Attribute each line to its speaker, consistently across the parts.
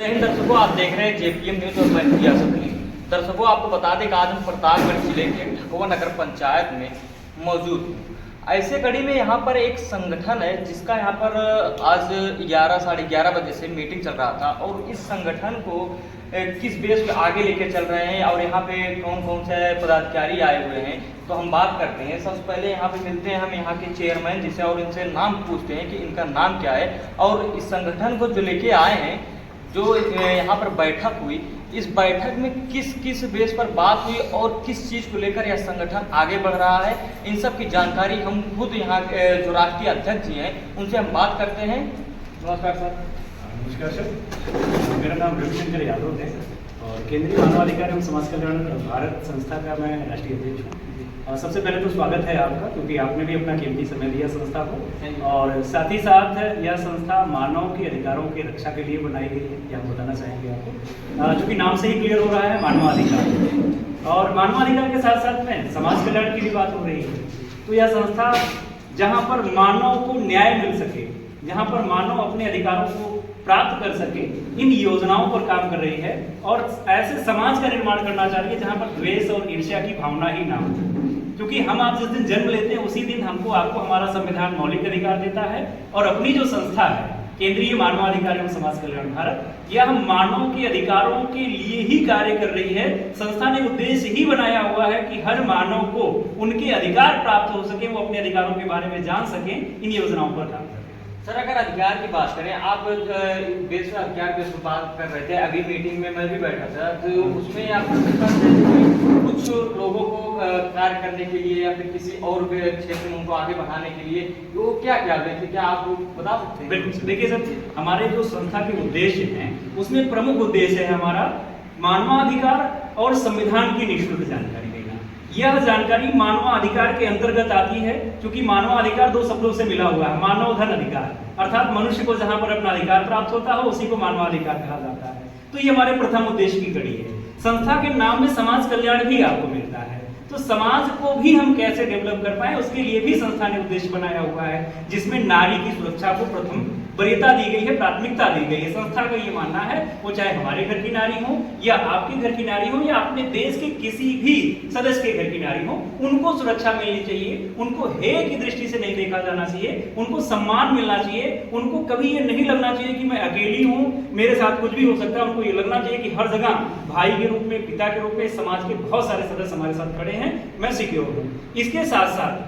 Speaker 1: जय हिंद दर्शकों, आप देख रहे हैं जेपीएम न्यूज और मैं रियासत अली। दर्शकों, आपको बता दें कि आज हम प्रतापगढ़ जिले के ढकवा नगर पंचायत में मौजूद हूँ। ऐसे कड़ी में यहाँ पर एक संगठन है जिसका यहाँ पर आज 11 साढ़े 11 बजे से मीटिंग चल रहा था और इस संगठन को किस बेस पे आगे लेके चल रहे हैं और यहाँ पे कौन कौन से पदाधिकारी आए हुए हैं, तो हम बात करते हैं। सबसे पहले यहाँ पे मिलते हैं हम यहाँ के चेयरमैन जिसे और इनसे नाम पूछते हैं कि इनका नाम क्या है और इस संगठन को जो लेके आए हैं, जो यहाँ पर बैठक हुई, इस बैठक में किस किस बेस पर बात हुई और किस चीज़ को लेकर यह संगठन आगे बढ़ रहा है, इन सब की जानकारी हम खुद यहाँ जो राष्ट्रीय अध्यक्ष जी हैं उनसे हम बात करते हैं। नमस्कार सर।
Speaker 2: नमस्कार सर, मेरा नाम रविशंकर यादव है और केंद्रीय मानवाधिकार एवं समाज कल्याण भारत संस्था का मैं राष्ट्रीय अध्यक्ष हूँ। सबसे पहले तो स्वागत है आपका, क्योंकि आपने भी अपना कीमती समय दिया संस्था को और साथ ही साथ यह संस्था मानव के अधिकारों की रक्षा के लिए बनाई गई है, यह हम बताना चाहेंगे आपको। चूँकि नाम से ही क्लियर हो रहा है मानवाधिकार, और मानवाधिकार के साथ साथ में समाज कल्याण की भी बात हो रही है। तो यह संस्था जहाँ पर मानव को न्याय मिल सके, जहाँ पर मानव अपने अधिकारों को प्राप्त कर सके, इन योजनाओं पर काम कर रही है और ऐसे समाज का निर्माण करना चाह रही है जहाँ पर द्वेष और ईर्ष्या की भावना ही ना हो। क्योंकि हम आप जिस दिन जन्म लेते हैं उसी दिन हमको आपको हमारा संविधान मौलिक अधिकार देता है और अपनी जो संस्था है केंद्रीय मानवाधिकार एवं समाज कल्याण भारत, यह मानव के अधिकारों के लिए ही कार्य कर रही है। संस्था ने उद्देश्य ही बनाया हुआ है कि हर मानव को उनके अधिकार प्राप्त हो सके, वो अपने अधिकारों के बारे में जान सके, इन योजनाओं पर काम करें।
Speaker 1: सर, अगर अधिकार की बात करें, आप बेस पर अधिकार बेस पर बात कर रहे थे, अभी मीटिंग में मैं भी बैठा था, तो उसमें आपको कुछ लोगों को कार्य करने के लिए या फिर किसी और क्षेत्र में उनको आगे बढ़ाने के लिए वो क्या क्या थे, क्या आप बता सकते हैं?
Speaker 2: बिल्कुल, देखिए सर, हमारे जो संस्था के उद्देश्य हैं उसमें प्रमुख उद्देश्य है हमारा मानवाधिकार और संविधान की निःशुल्क जानकारी देना। यह जानकारी मानवाधिकार के अंतर्गत आती है, क्योंकि मानवाधिकार दो शब्दों से मिला हुआ है, मानव धन अधिकार, अर्थात मनुष्य को जहां पर अपना अधिकार प्राप्त होता है उसी को मानवाधिकार कहा जाता है। तो ये हमारे प्रथम उद्देश्य की कड़ी है। संस्था के नाम में समाज कल्याण भी आपको मिलता है, तो समाज को भी हम कैसे डेवलप कर पाए उसके लिए भी संस्था ने उद्देश्य बनाया हुआ है, जिसमें नारी की सुरक्षा को प्रथम वरीयता दी गई है, प्राथमिकता दी गई है। संस्था का ये मानना है, वो चाहे हमारे घर की नारी हो या आपके घर की नारी हो या अपने देश के किसी भी सदस्य के घर की नारी हो, उनको सुरक्षा मिलनी चाहिए, उनको हेय की दृष्टि से नहीं देखा जाना चाहिए, उनको सम्मान मिलना चाहिए, उनको कभी ये नहीं लगना चाहिए कि मैं अकेली हूँ, मेरे साथ कुछ भी हो सकता है। उनको ये लगना चाहिए कि हर जगह भाई के रूप में, पिता के रूप में समाज के बहुत सारे सदस्य हमारे साथ खड़े हैं, मैं सिक्योर हूँ। इसके साथ साथ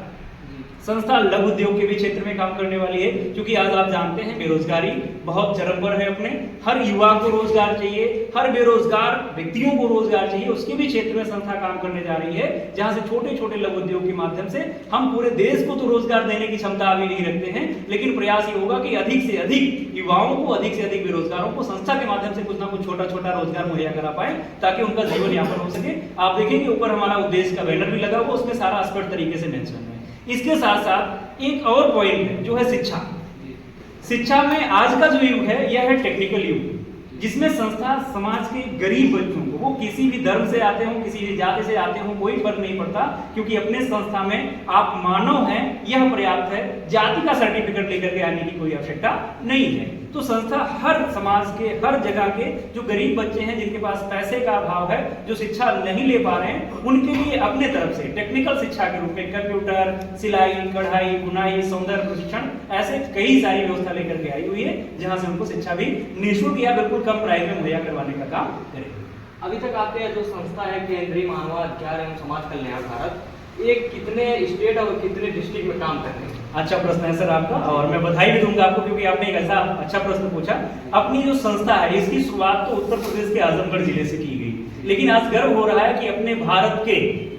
Speaker 2: संस्था लघु उद्योग के भी क्षेत्र में काम करने वाली है, क्योंकि आज आप जानते हैं बेरोजगारी बहुत चरम पर है अपने, हर युवा को रोजगार चाहिए, हर बेरोजगार व्यक्तियों को रोजगार चाहिए, उसके भी क्षेत्र में संस्था काम करने जा रही है, जहां से छोटे छोटे लघु उद्योग के माध्यम से हम पूरे देश को तो रोजगार देने की क्षमता अभी नहीं रखते हैं, लेकिन प्रयास ये होगा कि अधिक से अधिक युवाओं को, अधिक से अधिक बेरोजगारों को संस्था के माध्यम से कुछ ना कुछ छोटा छोटा रोजगार मुहैया करा पाए, ताकि उनका जीवन यापन हो सके। आप देखेंगे ऊपर हमारा उद्देश्य का बैनर भी लगा हुआ, उसमें सारा स्पष्ट तरीके से मेंशन है। इसके साथ साथ एक और पॉइंट है जो है शिक्षा। शिक्षा में आज का जो युग है यह है टेक्निकल युग, जिसमें संस्था समाज के गरीब बच्चों को, वो किसी भी धर्म से आते हो, किसी भी जाति से आते हो, कोई फर्क नहीं पड़ता, क्योंकि अपने संस्था में आप मानव हैं यह पर्याप्त है, जाति का सर्टिफिकेट लेकर के आने की कोई आवश्यकता नहीं है। तो संस्था हर समाज के, हर जगह के जो गरीब बच्चे हैं, जिनके पास पैसे का अभाव है, जो शिक्षा नहीं ले पा रहे हैं, उनके लिए अपने तरफ से टेक्निकल शिक्षा के रूप में कंप्यूटर, सिलाई, कढ़ाई, बुनाई, सौंदर्य प्रशिक्षण, ऐसे कई सारी व्यवस्था लेकर के आई हुई है, जहां से उनको शिक्षा भी निःशुल्क या बिल्कुल कम प्राइस में मुहैया करवाने का काम करेगी।
Speaker 1: अभी तक आपके जो संस्था है केंद्रीय मानवाधिकार एवं समाज कल्याण भारत, ये कितने स्टेट और कितने डिस्ट्रिक्ट में काम कर रहे हैं?
Speaker 2: अच्छा प्रश्न है सर आपका, और मैं बधाई भी दूंगा आपको, क्योंकि आपने एक ऐसा अच्छा प्रश्न पूछा। अपनी जो संस्था है इसकी शुरुआत तो उत्तर प्रदेश के आजमगढ़ जिले से की गई, लेकिन आज गर्व हो रहा है कि अपने भारत के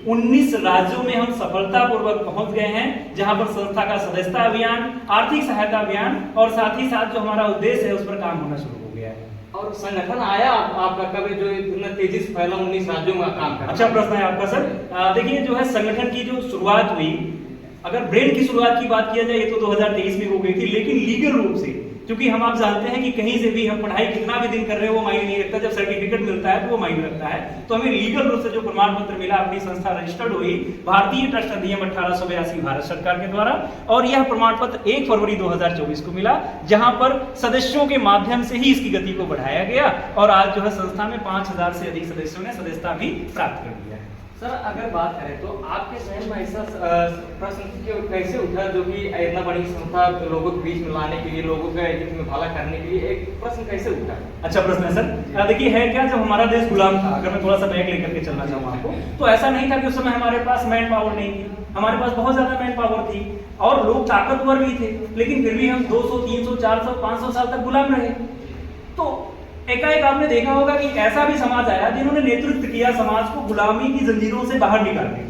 Speaker 2: 19 राज्यों में हम सफलतापूर्वक पहुंच गए हैं, जहां पर संस्था का सदस्यता अभियान, आर्थिक सहायता अभियान और साथ ही साथ जो हमारा उद्देश्य है उस पर काम होना शुरू हो गया है।
Speaker 1: और संगठन आया आपका कभी जो इतना तेजी से फैला 19 राज्यों में काम कर?
Speaker 2: अच्छा प्रश्न है आपका सर। देखिए, जो है संगठन की जो शुरुआत हुई, अगर ब्रेन की शुरुआत की बात किया जाए, ये तो 2023 में हो गई थी, लेकिन लीगल रूप से क्योंकि हम आप जानते हैं कि कहीं से भी हम पढ़ाई कितना भी दिन कर रहे हो वो मायने नहीं रखता, जब सर्टिफिकेट मिलता है तो वो मायने रखता है। तो हमें लीगल रूप से जो प्रमाण पत्र मिला, अपनी संस्था रजिस्टर्ड हुई भारतीय ट्रस्ट अधिनियम 1882 भारत सरकार के द्वारा, और यह प्रमाण पत्र 1 फरवरी 2024 को मिला, जहां पर सदस्यों के माध्यम से ही इसकी गति को बढ़ाया गया और आज जो है संस्था में 5000 से अधिक सदस्यों ने सदस्यता भी प्राप्त कर लिया है।
Speaker 1: सर अगर बात करें तो आपके जहन में ऐसा प्रश्न कैसे उठा जो कि इतना बड़ी संस्था लोगों के बीच में लाने के लिए, लोगों के हित में भला करने के लिए एक प्रश्न कैसे उठा?
Speaker 2: अच्छा प्रश्न है सर। देखिए है क्या, जब हमारा देश गुलाम था, अगर मैं थोड़ा सा बैक लेकर के चलना चाहूँ आपको, तो ऐसा नहीं था कि उस समय हमारे पास मैन पावर नहीं थी, हमारे पास बहुत ज्यादा मैन पावर थी और लोग ताकतवर भी थे, लेकिन फिर भी हम 200, 300, 400, 500 साल तक गुलाम रहे। तो एकाएक आपने देखा होगा कि ऐसा भी समाज आया जिन्होंने नेतृत्व किया समाज को गुलामी की जंजीरों से बाहर निकालने।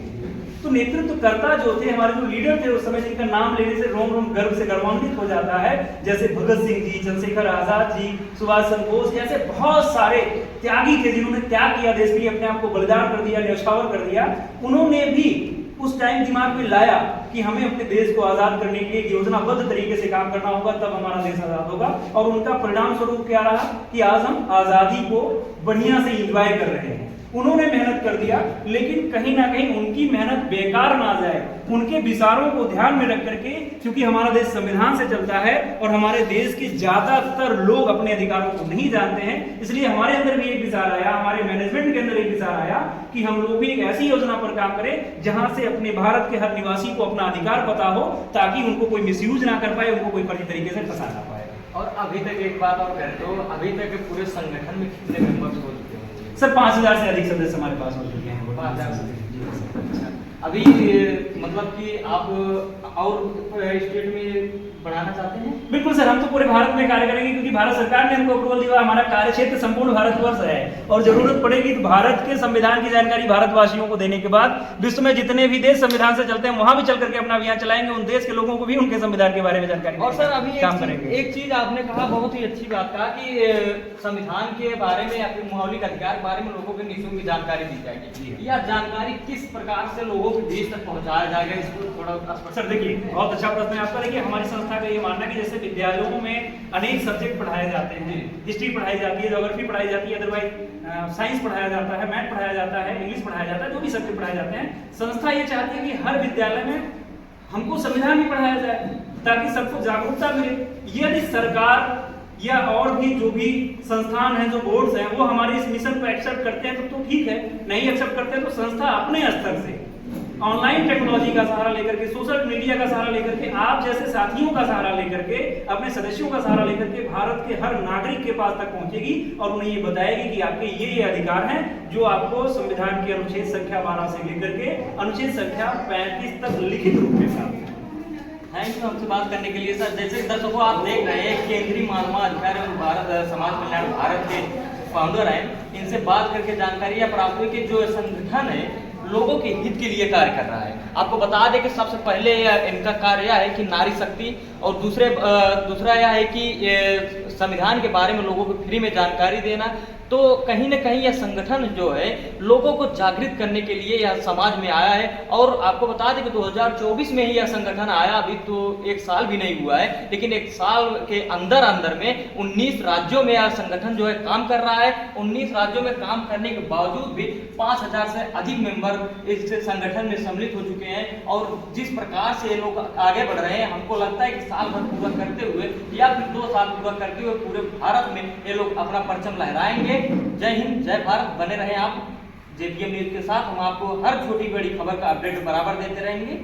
Speaker 2: तो नेतृत्वकर्ता जो थे, हमारे जो लीडर थे उस समय, जिनका नाम लेने से रोम रोम गर्व से गर्वान्वित हो जाता है, जैसे भगत सिंह जी, चंद्रशेखर आजाद जी, सुभाष चंद्र बोस, जैसे बहुत सारे त्यागी थे जिन्होंने त्याग किया, देश के लिए अपने आप को बलिदान कर दिया, न्यौछावर कर दिया। उन्होंने भी उस टाइम दिमाग में लाया कि हमें अपने देश को आजाद करने के लिए योजनाबद्ध तरीके से काम करना होगा, तब हमारा देश आजाद होगा। और उनका परिणाम स्वरूप क्या रहा कि आज हम आजादी को बढ़िया से एंजॉय कर रहे हैं। उन्होंने मेहनत कर दिया, लेकिन कहीं ना कहीं उनकी मेहनत बेकार ना जाए, उनके विचारों को ध्यान में रख करके, क्योंकि हमारा देश संविधान से चलता है और हमारे देश के ज्यादातर लोग अपने अधिकारों को नहीं जानते हैं, इसलिए हमारे अंदर भी एक विचार आया, हमारे मैनेजमेंट के अंदर एक विचार आया कि हम लोग भी एक ऐसी योजना पर काम करें जहां से अपने भारत के हर निवासी को अपना अधिकार पता हो, ताकि उनको कोई मिसयूज ना कर पाए, उनको कोई फर्जी तरीके से फंसा ना पाए।
Speaker 1: और अभी तक एक बात और करें तो अभी तक पूरे संगठन में कितने मेंबर्स हो चुके हैं?
Speaker 2: सर 5000 से अधिक सदस्य हमारे पास हो चुके हैं।
Speaker 1: 5000 से। अभी मतलब कि आप और स्टेट में बढ़ाना चाहते हैं?
Speaker 2: बिल्कुल सर, हम तो पूरे भारत में कार्य करेंगे, क्योंकि भारत सरकार ने हमको अप्रूवल दिया। हमारा कार्य क्षेत्र संपूर्ण भारतवर्ष है और जरूरत पड़ेगी तो भारत के संविधान की जानकारी भारतवासियों को देने के बाद विश्व में जितने भी देश संविधान से चलते हैं वहां भी चल करके अपना अभियान चलाएंगे, उन देश के लोगों को भी उनके संविधान के बारे में जानकारी।
Speaker 1: और सर अभी
Speaker 2: काम करेंगे।
Speaker 1: एक चीज आपने कहा, बहुत ही अच्छी बात कहा कि संविधान के बारे में या फिर मौलिक अधिकार के बारे में लोगों को निःशुल्क जानकारी दी जाएगी। यह जानकारी किस प्रकार से लोगों के बीच तक पहुंचाया जाएगा, इसको थोड़ा
Speaker 2: सर देखिए, बहुत अच्छा प्रश्न है आपका। देखिए हमारी संस्था का ये मानना है कि जैसे विद्यालयों में अनेक सब्जेक्ट पढ़ाए जाते हैं, हिस्ट्री पढ़ाई जाती है, ज्योग्राफी पढ़ाई जाती है, अदरवाइज साइंस पढ़ाया जाता है, मैथ पढ़ाया जाता है, इंग्लिश पढ़ाया जाता है, जो भी सब्जेक्ट पढ़ाए जाते हैं, संस्था ये चाहती है कि हर विद्यालय में हमको संविधान भी पढ़ाया जाए ताकि सबको जागरूकता मिले। यदि सरकार या और भी जो भी संस्थान हैं, जो बोर्ड्स हैं, वो हमारे इस मिशन को एक्सेप्ट करते हैं तो ठीक है, नहीं एक्सेप्ट करते हैं तो संस्था अपने स्तर से ऑनलाइन टेक्नोलॉजी का सहारा लेकर के, सोशल मीडिया का सहारा लेकर के, आप जैसे साथियों का सहारा लेकर के, अपने सदस्यों का सहारा लेकर के भारत के हर नागरिक के पास तक पहुंचेगी और उन्हें ये बताएगी कि आपके ये अधिकार हैं जो आपको संविधान के अनुच्छेद संख्या 12 से लेकर के अनुच्छेद संख्या 35 तक लिखित रूप में प्राप्त है।
Speaker 1: थैंक यू हमसे बात करने के लिए सर। जैसे दर्शकों आप देख रहे हैं, केंद्रीय मानवाधिकार एवं भारत समाज कल्याण भारत के फाउंडर हैं, इनसे बात करके जानकारी प्राप्त हुई कि जो संगठन है लोगों के हित के लिए कार्य कर रहा है। आपको बता दें कि सबसे पहले इनका कार्य यह है कि नारी शक्ति, और दूसरा यह है कि संविधान के बारे में लोगों को फ्री में जानकारी देना। तो कहीं ना कहीं यह संगठन जो है लोगों को जागृत करने के लिए यह समाज में आया है। और आपको बता दें कि 2024 में ही यह संगठन आया, अभी तो 1 साल भी नहीं हुआ है, लेकिन 1 साल के अंदर में 19 राज्यों में यह संगठन जो है काम कर रहा है। 19 राज्यों में काम करने के बावजूद भी 5000 से अधिक मेंबर इस संगठन में सम्मिलित हो चुके हैं। और जिस प्रकार से ये लोग आगे बढ़ रहे हैं, हमको लगता है कि साल भर पूरा करते हुए या फिर 2 साल पूरा करते हुए पूरे भारत में ये लोग अपना परचम लहराएंगे। जय हिंद, जय भारत। बने रहें आप जेपीएम न्यूज के साथ, हम आपको हर छोटी बड़ी खबर का अपडेट बराबर देते रहेंगे।